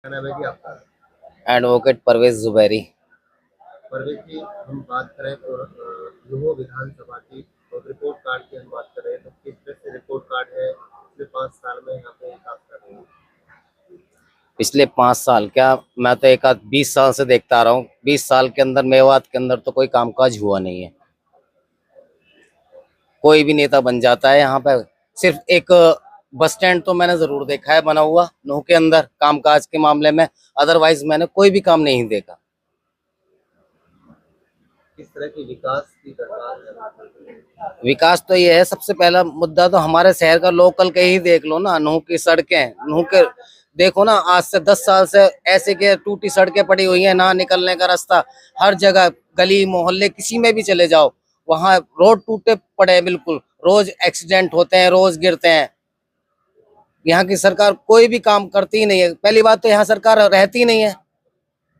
क्या नाम है जी आपका? एडवोकेट परवेज जुबैरी। परवेज जी, हम बात करें तो यूहो विधानसभा की तो रिपोर्ट कार्ड की हम बात करें तो किस तरह से रिपोर्ट कार्ड है पिछले 5 साल में यहाँ पे काम कर रहे हैं? पिछले 5 साल क्या, मैं तो एक आध 20 साल से देखता आ रहा हूँ। 20 साल के अंदर मेवात के अंदर तो कोई कामकाज हुआ नहीं है। कोई भी नेता बन जाता है यहाँ पे। सिर्फ एक बस स्टैंड तो मैंने जरूर देखा है बना हुआ नूह के अंदर कामकाज के मामले में। अदरवाइज मैंने कोई भी काम नहीं देखा। किस तरह की विकास की दरकार है? विकास तो ये है, सबसे पहला मुद्दा तो हमारे शहर का लोकल के ही देख लो ना। नूह की सड़कें, नूह के देखो ना, आज से 10 साल से ऐसे के टूटी सड़कें पड़ी हुई हैं, ना निकलने का रास्ता। हर जगह गली मोहल्ले किसी में भी चले जाओ, वहां रोड टूटे पड़े हैं बिल्कुल। रोज एक्सीडेंट होते हैं, रोज गिरते हैं। यहाँ की सरकार कोई भी काम करती ही नहीं है। पहली बात तो यहाँ सरकार रहती ही नहीं है।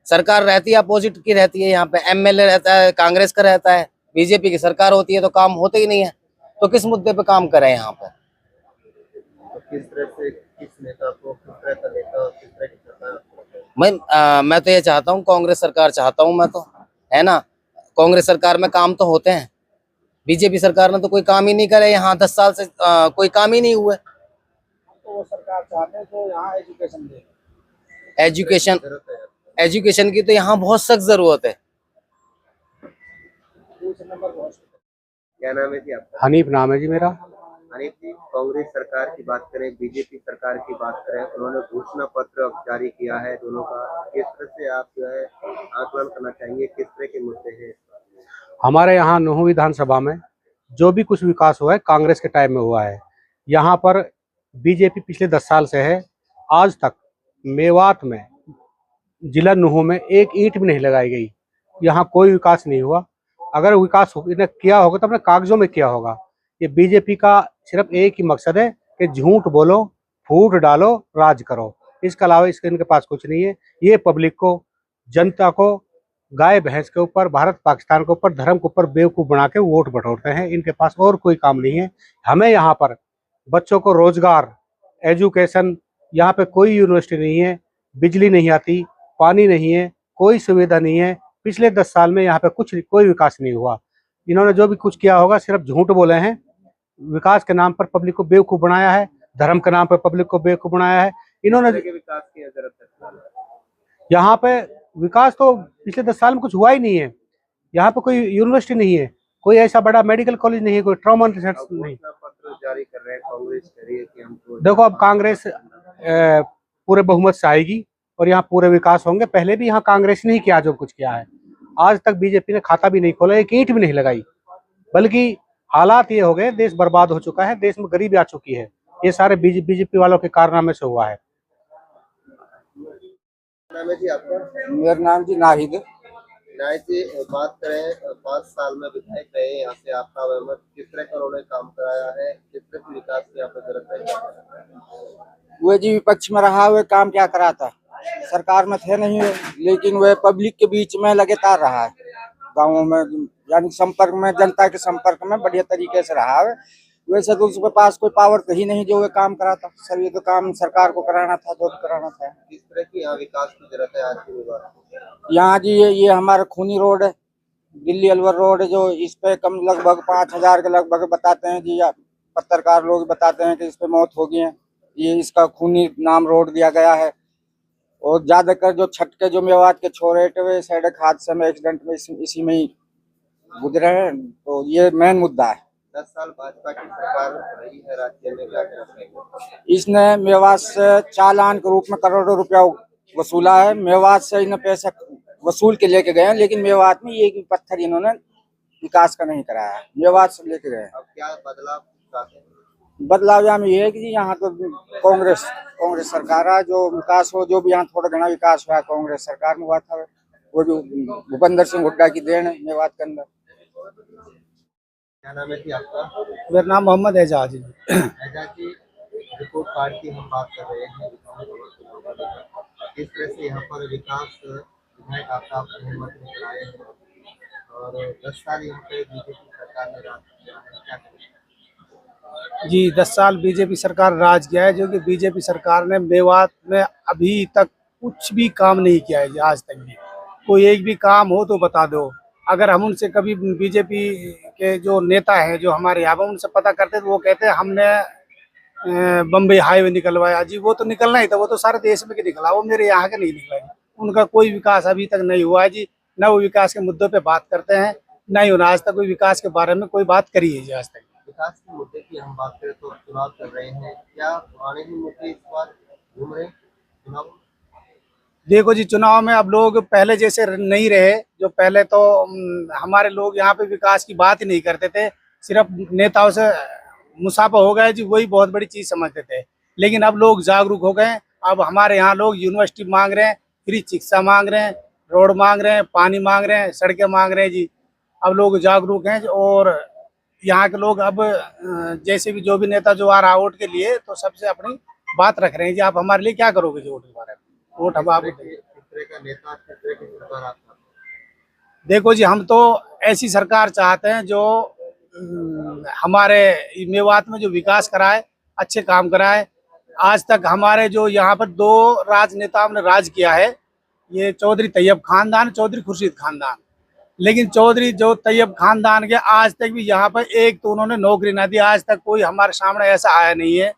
सरकार रहती है अपोजिट की रहती है। यहाँ पे एमएलए रहता है कांग्रेस का रहता है, बीजेपी की सरकार होती है तो काम होते ही नहीं है। तो किस मुद्दे पे काम करें यहाँ पे? तो किस तरह से किस नेता को किस तरह का नेता और किस तरह की सरकार आपको लगता है? मैं तो ये चाहता हूँ, कांग्रेस सरकार चाहता हूँ मैं तो, है ना। कांग्रेस सरकार में काम तो होते हैं। बीजेपी सरकार ने तो कोई काम ही नहीं करे यहाँ 10 साल से, कोई काम ही नहीं हुए। तो वो सरकार चाहते हैं तो यहाँ एजुकेशन दे। एजुकेशन, जरूरत है। एजुकेशन की तो यहाँ बहुत सख्त जरूरत है। दूसरे नंबर पर हॉस्पिटल। क्या नाम है जी आपका? हनीफ नाम है जी मेरा। अनिल जी, कांग्रेस सरकार की बात करें, बीजेपी सरकार की बात करें, उन्होंने घोषणा पत्र अब जारी किया है दोनों का। किस तरह से आप जो है आकलन करना चाहेंगे, किस तरह के मुद्दे हैं? हमारे यहाँ नूह विधानसभा में जो भी कुछ विकास हुआ है कांग्रेस के टाइम में हुआ है। यहाँ पर बीजेपी पिछले 10 साल से है। आज तक मेवात में, जिला नूह में एक ईंट भी नहीं लगाई गई। यहाँ कोई विकास नहीं हुआ। अगर विकास इन्हें किया होगा तो अपने कागजों में किया होगा। ये बीजेपी का सिर्फ एक ही मकसद है कि झूठ बोलो, फूट डालो, राज करो। इसके अलावा इसके इनके पास कुछ नहीं है। ये पब्लिक को, जनता को गाय भैंस के ऊपर, भारत पाकिस्तान के ऊपर, धर्म के ऊपर बेवकूफ़ बना के वोट बटोरते हैं। इनके पास और कोई काम नहीं है। हमें यहाँ पर बच्चों को रोजगार, एजुकेशन, यहाँ पे कोई यूनिवर्सिटी नहीं है, बिजली नहीं आती, पानी नहीं है, कोई सुविधा नहीं है। पिछले 10 साल में यहाँ पे कोई विकास नहीं हुआ। इन्होंने जो भी कुछ किया होगा सिर्फ झूठ बोले हैं। विकास के नाम पर पब्लिक को बेवकूफ़ बनाया है, धर्म के नाम पर पब्लिक को बेवकूफ़ बनाया है इन्होंने। विकास की जरूरत है। यहाँ पे विकास तो पिछले 10 साल में कुछ हुआ ही नहीं है। यहाँ पे कोई यूनिवर्सिटी नहीं है, कोई ऐसा बड़ा मेडिकल कॉलेज नहीं है, कोई ट्रॉमा रिसर्च नहीं। पत्र जारी कर रहे हैं कांग्रेस करिए कि हमको। देखो अब कांग्रेस पूरे बहुमत से आएगी और यहाँ पूरे विकास होंगे। पहले भी यहाँ कांग्रेस ने ही किया जो कुछ किया है। आज तक बीजेपी ने खाता भी नहीं खोला, एक ईंट भी नहीं लगाई। बल्कि हालात ये हो गए, देश बर्बाद हो चुका है, देश में गरीबी आ चुकी है। ये सारे बीजेपी वालों के कारनामे से हुआ है। नाम है जी आपका? मेरा नाम जी नाहिद। नायक जी, बात करें 5 साल में विधायक रहे यहाँ से आपका अहमद, किस तरह का उन्होंने काम कराया है, किस तरह की विकास की यहाँ पे जरूरत है? वो जी विपक्ष में रहा, हुए काम क्या करा था, सरकार में थे नहीं वे, लेकिन वह पब्लिक के बीच में लगातार रहा है, गाँवों में, यानी संपर्क में, जनता के संपर्क में बढ़िया तरीके से रहा है। वैसे तो उसके पास कोई पावर तो ही नहीं जो वो काम कराता। सर ये तो काम सरकार को कराना था, जो भी कराना था। किस तरह की यहाँ विकास की जरूरत है आज की विभाग? यहाँ जी ये हमारा खूनी रोड है, दिल्ली अलवर रोड, जो इस पे कम लगभग 5,000 के लगभग बताते हैं जी, या पत्रकार लोग बताते हैं कि इस पे मौत हो गई है। ये इसका खूनी नाम रोड दिया गया है। और ज्यादातर जो छठ के जो मेवात के छोरे वे सड़क हादसे में, एक्सीडेंट में इसी में ही गुजरे हैं। तो ये मेन मुद्दा है। 10 साल भाजपा की सरकार रही है राज्य में, क्या कहना चाहेंगे? इसने मेवात से चालान के रूप में करोड़ों रुपया वसूला है। मेवात से इन्हें पैसा वसूल के लेके गए हैं, लेकिन मेवात में एक भी पत्थर इन्होंने विकास का नहीं कराया है। मेवात से लेके गए। अब क्या बदलाव चाहते हैं? बदलाव यहाँ में ये है कि जी यहाँ तो कांग्रेस सरकार है, जो विकास हो, जो भी यहाँ थोड़ा घना विकास हुआ है कांग्रेस सरकार में हुआ था। वो जो भूपेंद्र सिंह हुड्डा की देन है मेवात के अंदर। क्या नाम है जी आपका? मेरा नाम मोहम्मद एजाज है। एजाज जी, रिपोर्ट कार्ड की हम बात कर रहे हैं। किस तरह से यहाँ पर विकास विधायक आपका अहमद ने कराए हैं और 10 साल यहाँ पे बीजेपी सरकार ने राज किया है, क्या करें? जी 10 साल बीजेपी सरकार राज किया है, जो कि बीजेपी सरकार ने मेवात में अभी तक कुछ भी काम नहीं किया है जी आज तक भी। कोई एक भी काम हो तो बता दो। अगर हम उनसे कभी बीजेपी के जो नेता हैं जो हमारे यहाँ पर उनसे पता करते तो वो कहते हैं हमने बम्बई हाईवे निकलवाया जी। वो तो निकलना ही था, वो तो सारे देश में के निकला, वो मेरे यहाँ के नहीं निकला है। उनका कोई विकास अभी तक नहीं हुआ है जी। न वो विकास के मुद्दों पे बात करते हैं, न ही उन्होंने आज तक कोई विकास के बारे में कोई बात करी है जी आज तक। विकास के मुद्दे की हम बात करें तो चुनाव चल रहे हैं, क्या पुराने ही मुद्दे इस बार घूम रहे हैं चुनाव? देखो जी, चुनाव में अब लोग पहले जैसे नहीं रहे। जो पहले तो हमारे लोग यहाँ पे विकास की बात ही नहीं करते थे, सिर्फ नेताओं से मुसाफा हो गया जी, वही बहुत बड़ी चीज समझते थे। लेकिन अब लोग जागरूक हो गए। अब हमारे यहाँ लोग यूनिवर्सिटी मांग रहे हैं, फ्री शिक्षा मांग रहे हैं, रोड मांग रहे हैं, पानी मांग रहे हैं, सड़कें मांग रहे हैं जी। अब लोग जागरूक हैं और यहाँ के लोग अब जैसे भी जो भी नेता जो आ रहा है वोट के लिए, तो सबसे अपनी बात रख रहे हैं जी, आप हमारे लिए क्या करोगे जी वोट के बारे में। वोट हम आपको देंगे। किस तरह का नेता, किस तरह की सरकार आप चाहते हैं? देखो जी, हम तो ऐसी सरकार चाहते हैं जो हमारे मेवात में जो विकास कराए, अच्छे काम कराए। आज तक हमारे जो यहाँ पर दो राजनेताओं ने राज किया है, ये चौधरी तैयब खानदान, चौधरी खुर्शीद खानदान। लेकिन चौधरी जो तैयब खानदान के आज तक भी यहाँ पर एक तो उन्होंने नौकरी ना दी, आज तक कोई हमारे सामने ऐसा आया नहीं है।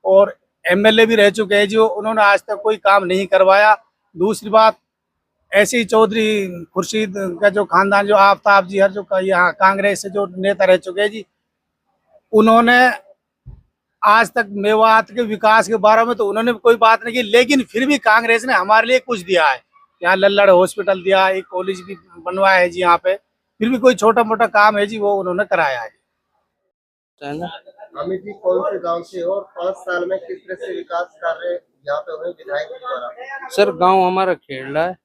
और एमएलए भी रह चुके हैं जो, उन्होंने आज तक कोई काम नहीं करवाया। दूसरी बात, ऐसे ही चौधरी खुर्शीद का जो खानदान, जो आफ्ताब जी हर जो यहाँ कांग्रेस से जो नेता रह चुके हैं जी, उन्होंने आज तक मेवात के विकास के बारे में तो उन्होंने कोई बात नहीं की। लेकिन फिर भी कांग्रेस ने हमारे लिए कुछ दिया है। यहाँ लल्लड़ हॉस्पिटल दिया, एक कॉलेज भी बनवाया है जी यहाँ पे। फिर भी कोई छोटा मोटा काम है जी, वो उन्होंने कराया है। अमित जी कौन से गांव से हो और 5 साल में किस तरह से विकास कार्य यहाँ पे हुए विधायक के द्वारा? सर गांव हमारा खेड़ा है,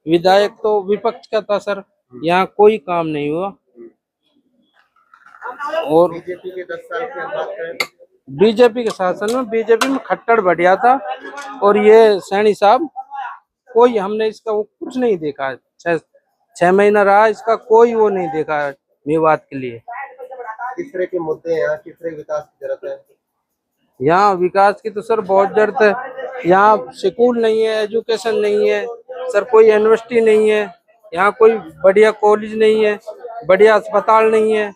विधायक तो विपक्ष का था सर, यहाँ कोई काम नहीं हुआ। और बीजेपी के 10 साल की हम बात करें, बीजेपी के शासन में, बीजेपी में खट्टर बढ़िया था। और ये सैनी साहब, कोई हमने इसका वो कुछ नहीं देखा है। 6 महीना रहा, इसका कोई वो नहीं देखा है मेवात के लिए। किस तरह के मुद्दे हैं यहाँ, किस तरह विकास की जरूरत है? यहाँ विकास की तो सर बहुत जरूरत है। यहाँ स्कूल नहीं है, एजुकेशन नहीं है सर, कोई यूनिवर्सिटी नहीं है, यहाँ कोई बढ़िया कॉलेज नहीं है, बढ़िया अस्पताल नहीं है।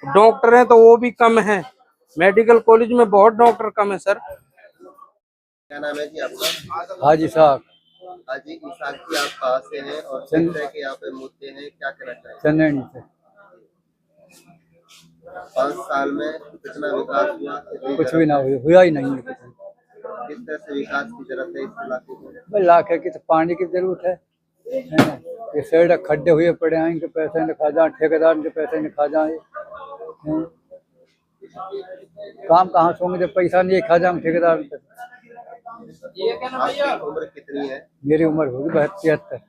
डॉक्टर हैं तो वो भी कम है, मेडिकल कॉलेज में बहुत डॉक्टर कम है सर। क्या नाम है जी आपका? हाजी साहब, हाजी इसाक जी, आप कहाँ से हैं और किस तरह के यहाँ पे मुद्दे हैं, क्या कहना चाहिए? चंदेनी से। 5 साल में कितना विकास हुआ? कुछ भी ना हुआ ही नहीं है कुछ भी। किस तरह से विकास की जरूरत है इस इलाके में? भाई लाख की तो पानी की जरूरत है ना? ये सड़क खड्डे हुए पड़े हैं, इनके पैसे न खा जाए, ठेकेदार के पैसे न खा जाए। काम कहाँ से होंगे जब पैसा नहीं खा जाए ठेकेदार पे। आपकी उम्र कितनी है? मेरी उम्र होगी 72-73।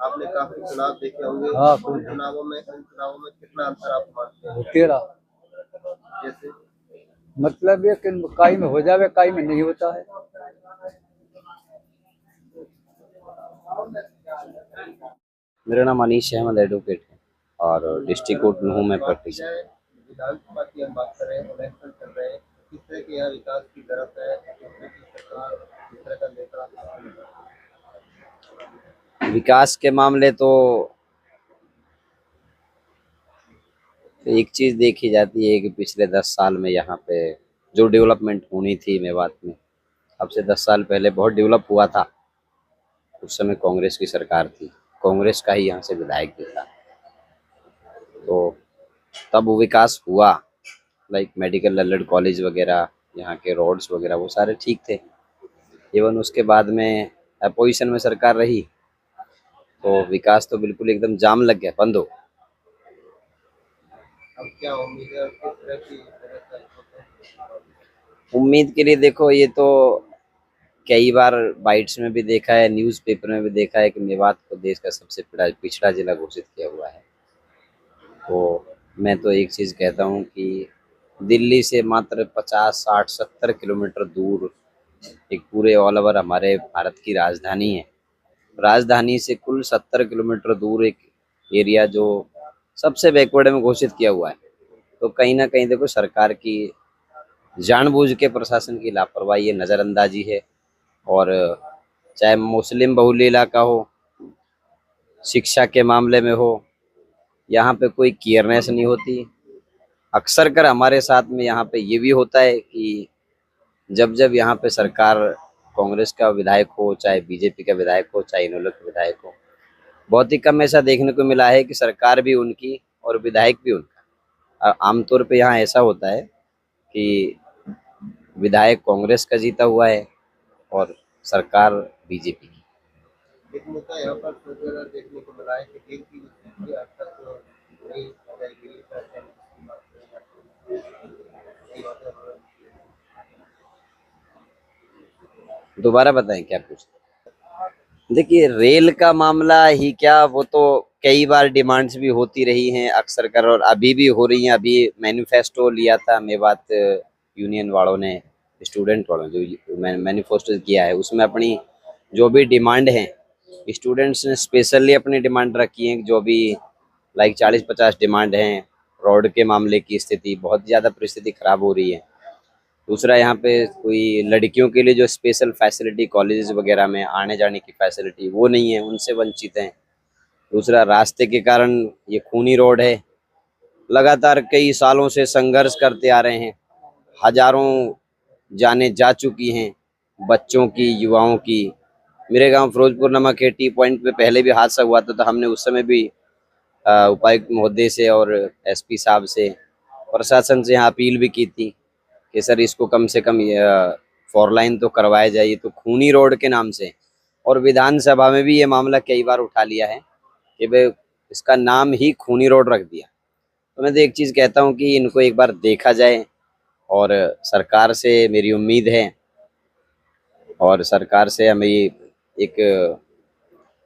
आपने काफी चुनाव देखे होंगे। हाँ, उन चुनावों में कितना अंतर आप मानते हैं? 13। जैसे मतलब ये कि काई में हो जावे, काई में नहीं होता है। मेरा नाम अनीश अहमद एडवोकेट है और डिस्ट्रिक्ट कोर्ट नूह में प्रैक्टिस है। विधानसभा की हम बात कर रहे हैं, इलेक्शन चल रहे हैं, किस तरह के यहाँ विकास की जरूरत है, किस तरह की सरकार, किस तरह का नेता? विकास के मामले तो एक चीज देखी जाती है कि पिछले 10 साल में यहाँ पे जो डेवलपमेंट होनी थी मेवात में, अब से 10 साल पहले बहुत डेवलप हुआ था। उस समय कांग्रेस की सरकार थी, कांग्रेस का ही यहाँ से विधायक भी था, तो तब वो विकास हुआ। लाइक मेडिकल लल्लड़ कॉलेज वगैरह, यहाँ के रोड्स वगैरह वो सारे ठीक थे। इवन उसके बाद में अपोजिशन में सरकार रही तो विकास तो बिल्कुल एकदम जाम लग गया, बंद हो। अब क्या उम्मीद है, किस तरह की जरूरत है? उम्मीद के लिए देखो, ये तो कई बार बाइट्स में भी देखा है, न्यूज़पेपर में भी देखा है कि मेवात को देश का सबसे पिछड़ा जिला घोषित किया हुआ है। तो मैं तो एक चीज़ कहता हूँ कि दिल्ली से मात्र 50, 60, 70 किलोमीटर दूर एक पूरे ऑल ओवर हमारे भारत की राजधानी है। राजधानी से कुल 70 किलोमीटर दूर एक एरिया जो सबसे बैकवर्ड में घोषित किया हुआ है। तो कहीं ना कहीं देखो, सरकार की जानबूझ के प्रशासन की लापरवाही है, नज़रअंदाजी है। और चाहे मुस्लिम बहुल इलाका हो, शिक्षा के मामले में हो, यहाँ पे कोई केयरनेस नहीं होती। अक्सर कर हमारे साथ में यहाँ पे ये भी होता है कि जब जब यहाँ पे सरकार कांग्रेस का विधायक हो, चाहे बीजेपी का विधायक हो, चाहे इन लोग का विधायक हो, बहुत ही कम ऐसा देखने को मिला है कि सरकार भी उनकी और विधायक भी उनका। आमतौर पे यहाँ ऐसा होता है कि विधायक कांग्रेस का जीता हुआ है और सरकार बीजेपी की। एक मुद्दा यहाँ पर फिर देखने को मिला है कि डील की स्थिति अब तक नहीं बताई गई है। पैसे की बात करें यही बात है। दोबारा बताएं क्या कुछ। देखिए, रेल का मामला ही क्या, वो तो कई बार डिमांड्स भी होती रही हैं अक्सर कर, और अभी भी हो रही हैं। अभी मैनिफेस्टो लिया था मेवात यूनियन वालों ने, स्टूडेंट वालों ने जो मैनिफेस्टो किया है, उसमें अपनी जो भी डिमांड है, स्टूडेंट्स ने स्पेशली अपनी डिमांड रखी है। जो भी लाइक 40-50 डिमांड हैं। रोड के मामले की स्थिति, बहुत ज़्यादा परिस्थिति खराब हो रही है। दूसरा, यहाँ पे कोई लड़कियों के लिए जो स्पेशल फैसिलिटी कॉलेजेस वगैरह में आने जाने की फैसिलिटी, वो नहीं है, उनसे वंचित हैं। दूसरा, रास्ते के कारण ये खूनी रोड है। लगातार कई सालों से संघर्ष करते आ रहे हैं। हजारों जाने जा चुकी हैं, बच्चों की, युवाओं की। मेरे गांव फिरोजपुर नमक है, टी पॉइंट पे पहले भी हादसा हुआ था, तो हमने उस समय भी उपायुक्त महोदय से और एसपी साहब से, प्रशासन से यहाँ अपील भी की थी कि सर इसको कम से कम 4 लाइन तो करवाया जाए, ये तो खूनी रोड के नाम से। और विधानसभा में भी ये मामला कई बार उठा लिया है कि भाई इसका नाम ही खूनी रोड रख दिया। तो मैं तो एक चीज़ कहता हूँ कि इनको एक बार देखा जाए, और सरकार से मेरी उम्मीद है, और सरकार से हमें एक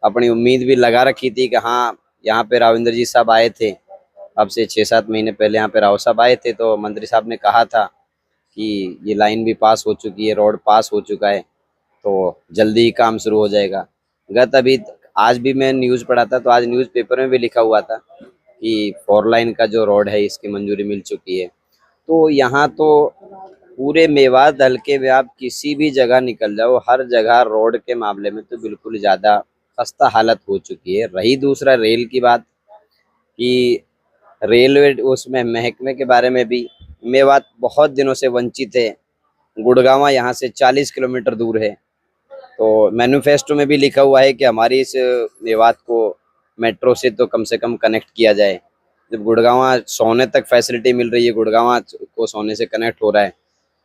अपनी उम्मीद भी लगा रखी थी कि हाँ, यहाँ पे राविंद्र जी साहब आए थे, अब से 6-7 महीने पहले यहाँ पे राव साहब आए थे, तो मंत्री साहब ने कहा था कि ये लाइन भी पास हो चुकी है, रोड पास हो चुका है, तो जल्दी ही काम शुरू हो जाएगा। अभी आज भी मैं न्यूज़ पढ़ा था, तो आज न्यूज़पेपर में भी लिखा हुआ था कि 4 लाइन का जो रोड है इसकी मंजूरी मिल चुकी है। तो यहाँ तो पूरे मेवात हल्के में आप किसी भी जगह निकल जाओ, हर जगह रोड के मामले में तो बिल्कुल ज़्यादा खस्ता हालत हो चुकी है। रही दूसरा रेल की बात, कि रेलवे उसमें महकमे के बारे में भी मेवात बहुत दिनों से वंचित है। गुड़गांव यहाँ से 40 किलोमीटर दूर है, तो मैनिफेस्टो में भी लिखा हुआ है कि हमारी इस मेवात को मेट्रो से तो कम से कम कनेक्ट किया जाए। जब गुड़गांव सोने तक फैसिलिटी मिल रही है, गुड़गांव को सोने से कनेक्ट हो रहा है।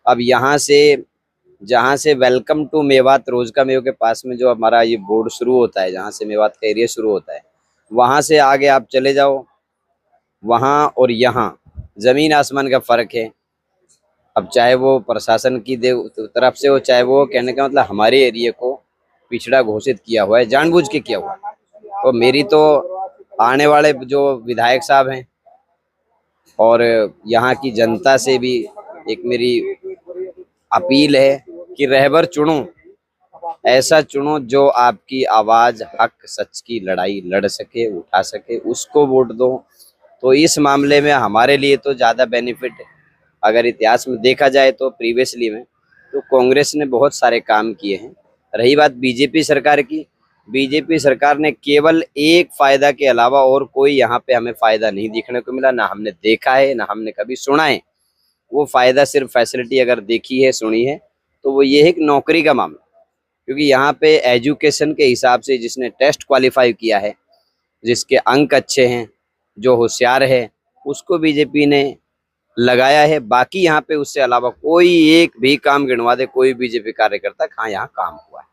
अब यहाँ से, जहाँ से वेलकम टू मेवात रोज का मेव के पास में जो हमारा ये बोर्ड शुरू होता है, जहाँ से मेवात का एरिया शुरू होता है, वहाँ से आगे आप चले जाओ, वहाँ और यहाँ ज़मीन आसमान का फ़र्क है। अब चाहे वो प्रशासन की तरफ से हो, चाहे वो, कहने का मतलब हमारे एरिया को पिछड़ा घोषित किया हुआ है, जानबूझ के किया हुआ है। तो मेरी तो आने वाले जो विधायक साहब हैं और यहाँ की जनता से भी एक मेरी अपील है कि रहबर चुनो, ऐसा चुनो जो आपकी आवाज़ हक सच की लड़ाई लड़ सके, उठा सके, उसको वोट दो। तो इस मामले में हमारे लिए तो ज़्यादा बेनिफिट है। अगर इतिहास में देखा जाए तो प्रीवियसली में तो कांग्रेस ने बहुत सारे काम किए हैं। रही बात बीजेपी सरकार की, बीजेपी सरकार ने केवल एक फ़ायदा के अलावा और कोई यहाँ पे हमें फ़ायदा नहीं देखने को मिला, ना हमने देखा है, ना हमने कभी सुना है। वो फ़ायदा सिर्फ फैसिलिटी अगर देखी है, सुनी है, तो वो ये है कि नौकरी का मामला। क्योंकि यहाँ पे एजुकेशन के हिसाब से जिसने टेस्ट क्वालिफाई किया है, जिसके अंक अच्छे हैं, जो होशियार है, उसको बीजेपी ने लगाया है। बाकी यहाँ पे उससे अलावा कोई एक भी काम गिनवा दे कोई बीजेपी कार्यकर्ता कहाँ यहाँ काम हुआ है।